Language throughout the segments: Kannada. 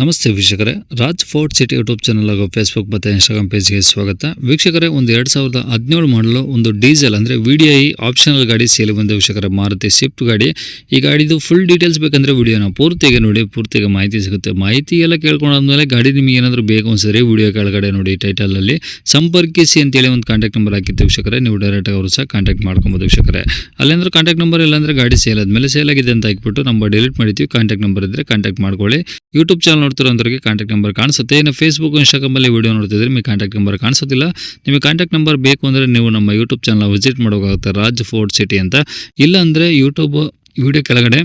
ನಮಸ್ತೆ ವೀಕ್ಷಕರೇ, Raj fort city YouTube channel ಹಾಗೂ ಫೇಸ್ಬುಕ್ ಮತ್ತು ಇನ್ಸ್ಟಾಗ್ರಾಮ್ ಪೇಜ್ಗೆ ಸ್ವಾಗತ. ವೀಕ್ಷಕರೇ, ಒಂದು 2017 ಮಾಡಲು ಒಂದು ಡೀಸೆಲ್ ಅಂದರೆ VDI ಆಪ್ಷನಲ್ ಗಾಡಿ ಸೇಲ್ ಬಂದ ವೀಕ್ಷಕರೇ, ಮಾರುತಿ ಸ್ವಿಫ್ಟ್ ಗಾಡಿ. ಈ ಗಾಡಿದು ಫುಲ್ ಡೀಟೇಲ್ಸ್ ಬೇಕಂದರೆ ವಿಡಿಯೋನ ಪೂರ್ತಿಗೆ ನೋಡಿ, ಪೂರ್ತಿಗೆ ಮಾಹಿತಿ ಸಿಗುತ್ತೆ. ಮಾಹಿತಿ ಎಲ್ಲ ಕೇಳ್ಕೊಂಡಾದ್ಮೇಲೆ ಗಾಡಿ ನಿಮಗೆ ಏನಾದರೂ ಬೇಕು ಅನ್ಸಿದ್ರೆ ವಿಡಿಯೋ ಕೆಳಗಡೆ ನೋಡಿ ಟೈಟಲಲ್ಲಿ ಸಂಪರ್ಕಿಸಿ ಅಂತೇಳಿ ಒಂದು ಕಾಂಟ್ಯಾಕ್ಟ್ ನಂಬರ್ ಹಾಕಿತ್ತು ವೀಕ್ಷಕರೇ. ನೀವು ಡೈರೆಕ್ಟಾಗಿ ಅವರು ಸಹ ಕಾಂಟ್ಯಾಕ್ಟ್ ಮಾಡ್ಕೊಬೋದು ವೀಕ್ಷಕರೇ. ಅಲ್ಲೇಂದ್ರೆ ಕಾಂಟ್ಯಾಕ್ಟ್ ನಂಬರ್ ಇಲ್ಲಾಂದರೆ ಗಾಡಿ ಸೇಲ್ ಆದಮೇಲೆ ಸೇಲ್ ಆಗಿದೆ ಅಂತ ಹಾಕ್ಬಿಟ್ಟು ನಂಬರ್ ಡಿಲೀಟ್ ಮಾಡಿರ್ತೀವಿ. ಕಾಂಟ್ಯಾಕ್ಟ್ ನಂಬರ್ ಇದ್ದರೆ ಕಾಂಟ್ಯಾಕ್ಟ್ ಮಾಡ್ಕೊಳ್ಳಿ. ಯೂಟ್ಯೂಬ್ ಚಾನಲ್ ನೋಡ್ತಿರೋಂಥವ್ರಿಗೆ ಕಾಂಟ್ಯಾಕ್ಟ್ ನಂಬರ್ ಕಾಣಿಸುತ್ತೆ. ಇನ್ನು ಫೇಸ್ಬುಕ್ ಇನ್ಸ್ಟಾಗ್ರಾಮಲ್ಲಿ ವಿಡಿಯೋ ನೋಡ್ತಿದ್ರೆ ನಿಮಗೆ ಕಾಂಟ್ಯಾಕ್ಟ್ ನಂಬರ್ ಕಾಣಿಸೋದಿಲ್ಲ. ನಿಮಗೆ ಕಾಂಟ್ಯಾಕ್ಟ್ ನಂಬರ್ ಬೇಕು ಅಂದರೆ ನೀವು ನಮ್ಮ ಯೂಟ್ಯೂಬ್ ಚಾನಲ್ ವಿಸಿಟ್ ಮಾಡೋಕ್ಕಾಗುತ್ತೆ, ರಾಜ್ ಫೋರ್ಟ್ ಸಿಟಿ ಅಂತ. ಇಲ್ಲ ಅಂದರೆ ಯೂಟ್ಯೂಬ್ ವಿಡಿಯೋ ಕೆಳಗಡೆ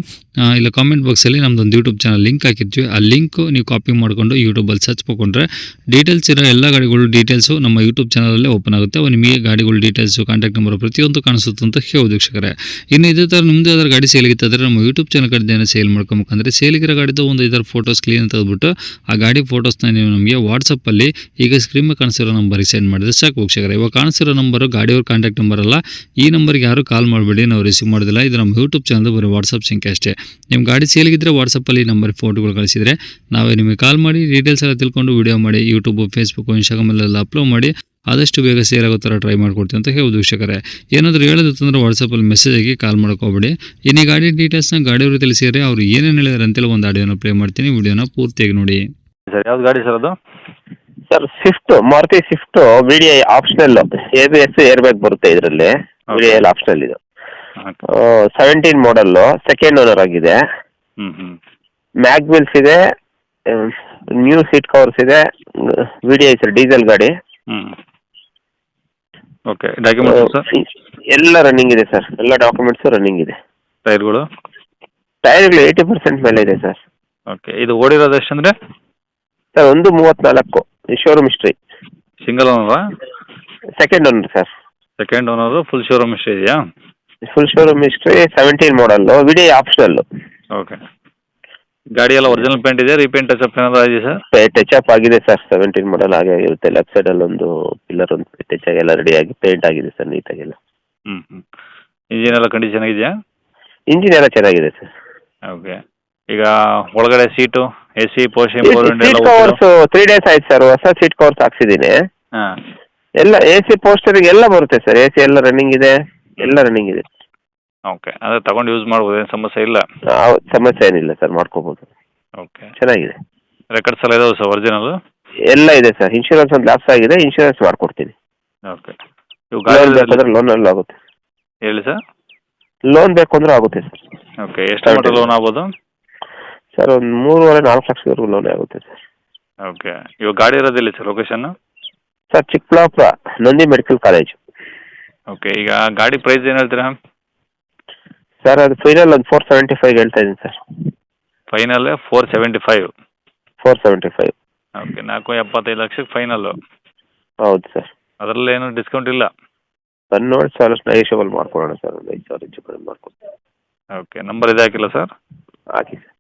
ಇಲ್ಲ ಕಾಮೆಂಟ್ ಬಾಕ್ಸಲ್ಲಿ ನಮ್ಮದೊಂದು ಯೂಟ್ಯೂಬ್ ಚಾನಲ್ ಲಿಂಕ್ ಹಾಕಿರ್ತೀವಿ. ಆ ಲಿಂಕು ನೀವು ಕಾಪಿ ಮಾಡಿಕೊಂಡು ಯೂಟ್ಯೂಬಲ್ಲಿ ಸರ್ಚ್ ಮಾಡ್ಕೊಂಡ್ರೆ ಡೀಟೇಲ್ಸ್ ಇರೋ ಎಲ್ಲ ಗಾಡಿಗಳು ಡೀಟೇಲ್ಸು ನಮ್ಮ ಯೂಟ್ಯೂಬ್ ಚಾನಲಲ್ಲೇ ಓಪನ್ ಆಗುತ್ತೆ. ಅವು ನಿಮಗೆ ಗಾಡಿಗಳು ಡೀಟೇಲ್ಸು, ಕಾಂಟ್ಯಾಕ್ಟ್ ನಂಬರ್ ಪ್ರತಿಯೊಂದು ಕಾಣಿಸುತ್ತೆ ಅಂತ ಹೇಳ್ಬೋದು ವೀಕ್ಷಕರೇ. ಇನ್ನು ಇದೇ ಥರ ನಿಮ್ಮದು ಯಾವ್ದಾದ್ರು ಗಾಡಿ ಸೇಲಿಗಿತ್ತಾದರೆ ನಮ್ಮ ಯೂಟ್ಯೂಬ್ ಚಾನಲ್ ಕಡೆದೇನೋ ಸೇಲ್ ಮಾಡ್ಕೊಬೇಕಂದ್ರೆ ಸೇಲಿಗಿರೋ ಗಾಡಿದು ಒಂದು ಇದರ ಫೋಟೋಸ್ ಕ್ಲೀನ್ ತೆಗೆದುಬಿಟ್ಟು ಆ ಗಾಡಿ ಫೋಟೋಸ್ನ ನೀವು ನಮಗೆ ವಾಟ್ಸಪ್ಪಲ್ಲಿ ಈಗ ಸ್ಕ್ರೀನ್ ಕಾಣಿಸಿರೋ ನಂಬರಿಗೆ ಸೆಂಡ್ ಮಾಡಿದ್ರೆ ಸಾಕು ವೀಕ್ಷಕರೇ. ಇವಾಗ ಕಾಣಿಸಿರೋ ನಂಬರು ಗಾಡಿಯವ್ರ ಕಾಂಟ್ಯಾಕ್ಟ್ ನಂಬರ್ ಅಲ್ಲ. ಈ ನಂಬರ್ಗೆ ಯಾರು ಕಾಲ್ ಮಾಡಬೇಡಿ, ನಾವು ರಿಸೀವ್ ಮಾಡೋದಿಲ್ಲ. ಇದು ನಮ್ಮ ಯೂಟ್ಯೂಬ್ ಚಾನಲ್ ಬರೀ ವಾಟ್ಸಪ್ ಸಂಖ್ಯೆ ಅಷ್ಟೇ. ನಿಮ್ಮ ಗಾಡಿ ಸೇಲಿಗಿದ್ರೆ ವಾಟ್ಸಪ್ಪಲ್ಲಿ ನಂಬರ್ ಫೋಟೋಗಳು ಕಳಿಸಿದರೆ ನಾವೇ ನಿಮಗೆ ಕಾಲ್ ಮಾಡಿ ಡೀಟೇಲ್ಸ್ ಎಲ್ಲ ತಿಳ್ಕೊಂಡು ವಿಡಿಯೋ ಮಾಡಿ ಯೂಟ್ಯೂಬ್, ಫೇಸ್ಬುಕ್, ಇನ್ಸ್ಟಾಗ್ರಾಮಲ್ಲೆಲ್ಲ ಅಪ್ಲೋಡ್ ಮಾಡಿ ಆದಷ್ಟು ಬೇಗ ಸೇಲ್ ಆಗೋ ಥರ ಟ್ರೈ ಮಾಡ್ಕೊಡ್ತೀವಿ ಅಂತ ಹೇಳ್ಬೋದು ವೀಕ್ಷಕರೇ. ಏನಾದರೂ ಹೇಳೋದಿತ್ತಂದ್ರೆ ವಾಟ್ಸಪ್ಪಲ್ಲಿ ಮೆಸೇಜ್ ಆಗಿ ಕಾಲ್ ಮಾಡ್ಕೋಬೇಡಿ. ಇನ್ನು ಗಾಡಿ ಡೀಟೇಲ್ಸ್ನ ಗಾಡಿಯವರು ತಿಳಿಸಿದರೆ ಅವರು ಏನೇನು ಹೇಳಿದಾರೆ ಅಂತೇಳಿ ಒಂದು ಆಡಿಯೋನ ಪ್ಲೇ ಮಾಡ್ತೀನಿ, ವಿಡಿಯೋನ ಪೂರ್ತಿಯಾಗಿ ನೋಡಿ. ಸರ್ ಯಾವ್ದು ಗಾಡಿ ಸರ್ ಅದು? Sir Swift, Maruti Swift VDI optional ABS air bag ಬರುತ್ತೆ ಇದರಲ್ಲಿ. VDI ಆಪ್ಷನಲ್ ಇದು 17 ಮಾಡಲ್ಲು, ಸೆಕೆಂಡ್ ಓನರ್ ಆಗಿದೆ. ಮ್ಯಾಗ್ ವೀಲ್ಸ್ ಇದೆ, ನ್ಯೂ ಸೀಟ್ ಕವರ್ಸ್ ಇದೆ. VDI ಸರ್, ಡೀಸೆಲ್ ಗಾಡಿ. ಓಕೆ, ಡಾಕ್ಯುಮೆಂಟ್ಸ್ ಸರ್ ಎಲ್ಲ ರನ್ನಿಂಗ್ ಇದೆ ಸರ್, ಎಲ್ಲ ಡಾಕ್ಯುಮೆಂಟ್ಸು ರನ್ನಿಂಗ್ ಇದೆ. ಟೈರ್ಗಳು? ಟೈರ್ಗಳು 80% ಮೇಲೆ ಇದೆ ಸರ್. ಓಕೆ, ಇದು ಓಡಿರೋದು ಎಷ್ಟು ಅಂದರೆ? Sir 1.34 showroom history. ಸಿಂಗಲ್ ಓನರಾ? Second owner sir. Second owner, full showroom ಇಷ್ಟ ಇದೆಯಾ? ಫುಲ್ ಶೋರೂಮ್ ಹಿಸ್ಟ್ರಿ, 17 ಮಾಡಲ್ಲು, VDI ಆಪ್ಷನಲ್ಲು. ಓಕೆ, ಗಾಡಿ ಎಲ್ಲ ಒರಿಜಿನಲ್ ಪೇಂಟ್ ಇದೆ, ರೀಪೇಂಟ್ ಟಚ್ ಅಪ್ ಏನಾದ್ರು ಆಗಿದೆ ಸರ್? ಟಚ್ ಅಪ್ ಆಗಿದೆ ಸರ್, 17 ಮಾಡಲ್ ಹಾಗೆ ಇರುತ್ತೆ. ಲೆಫ್ಟ್ ಸೈಡಲ್ಲಿ ಒಂದು ಪಿಲ್ಲರ್ ಒಂದು ಟಚ್ ಆಗಿ ಎಲ್ಲ ರೆಡಿಯಾಗಿ ಪೇಂಟ್ ಆಗಿದೆ ಸರ್, ನೀಟಾಗೆಲ್ಲ. ಇಂಜಿನ್ ಎಲ್ಲ ಕಂಡೀಷನ್ ಆಗಿದೆಯಾ? ಇಂಜಿನ್ ಎಲ್ಲ ಚೆನ್ನಾಗಿದೆ ಸರ್. ಓಕೆ, ಈಗ ಒಳಗಡೆ seat, AC, portion, seat covers 3 days ಆಯ್ತು ಸರ್, ಹೊಸ ಸೀಟ್ ಕವರ್ಸ್ ಹಾಕ್ಸಿದ್ದೀನಿ. ಹಾಂ, ಎಲ್ಲ AC ಪೋಸ್ಟರಿಗೆ ಎಲ್ಲ ಬರುತ್ತೆ ಸರ್. AC ಎಲ್ಲ ರನ್ನಿಂಗ್ ಇದೆ, ಎಲ್ಲ ರನ್ನಿಂಗ್ ಇದೆ. ಓಕೆ, ಅದೇ ತಗೊಂಡು ಯೂಸ್ ಮಾಡ್ಬೋದು, ಏನು ಸಮಸ್ಯೆ ಇಲ್ಲ? ಸಮಸ್ಯೆ ಏನಿಲ್ಲ ಸರ್, ಮಾಡ್ಕೋಬೋದು. ಓಕೆ, ಚೆನ್ನಾಗಿದೆ. ರೆಕಾರ್ಡ್ಸ್ ಎಲ್ಲ ಇದಾವೆ ಸರ್ ಒರಿಜಿನಲ್? ಎಲ್ಲ ಇದೆ ಸರ್. ಇನ್ಶೂರೆನ್ಸ್ ಒಂದು ಲ್ಯಾಪ್ಸ್ ಆಗಿದೆ, ಇನ್ಶೂರೆನ್ಸ್ ಮಾಡ್ಕೊಡ್ತೀನಿ. ಓಕೆ, ಇವು ಲೋನ್ ಗಾಡಿ ಬೇಕಾದ್ರೆ ಲೋನಲ್ಲಿ ಆಗುತ್ತೆ. ಹೇಳಿ ಸರ್. ಲೋನ್ ಬೇಕು ಅಂದ್ರೆ ಆಗುತ್ತೆ ಸರ್. ಓಕೆ, ಎಷ್ಟು ಮಟ್ಟ ಲೋನ್ ಆಗ್ಬೋದು ಸರ್? ಒಂದು 3.5-4 ಲಕ್ಷವರೆಗೂ ಲೋನ್ ಆಗುತ್ತೆ ಸರ್. ಓಕೆ, ಇವಾಗ ಗಾಡಿ ಇರೋದಿಲ್ಲ sir location? Sir Chikkaballapur, Nandi medical college. Okay, ಈಗ ಗಾಡಿ ಪ್ರೈಸ್ ಏನು ಹೇಳ್ತೀರಾ? ಸರ್ ಅದು ಫೈನಲ್ ಒಂದು 475 ಹೇಳ್ತಾ ಇದ್ದೀನಿ ಸರ್. ಫೈನಲ್ 475? 475. ಓಕೆ, 4.75 ಲಕ್ಷಕ್ಕೆ ಫೈನಲ್ಲು? ಹೌದು ಸರ್. ಅದರಲ್ಲಿ ಏನು ಡಿಸ್ಕೌಂಟ್ ಇಲ್ಲ? ಸರ್ ನೋಡಿ ಸರ್, ನೆಗೋಷಿಯಬಲ್ ಮಾಡ್ಕೊಡೋಣ ಸರ್, ಒಂದು 5,000 ಹೆಚ್ಚು ಕಡಿಮೆ ಮಾಡ್ಕೊಡ್ತೀನಿ. ಓಕೆ, ನಂಬರ್ ಇದು ಹಾಕಿಲ್ಲ ಸರ್? ಹಾಕಿ ಸರ್.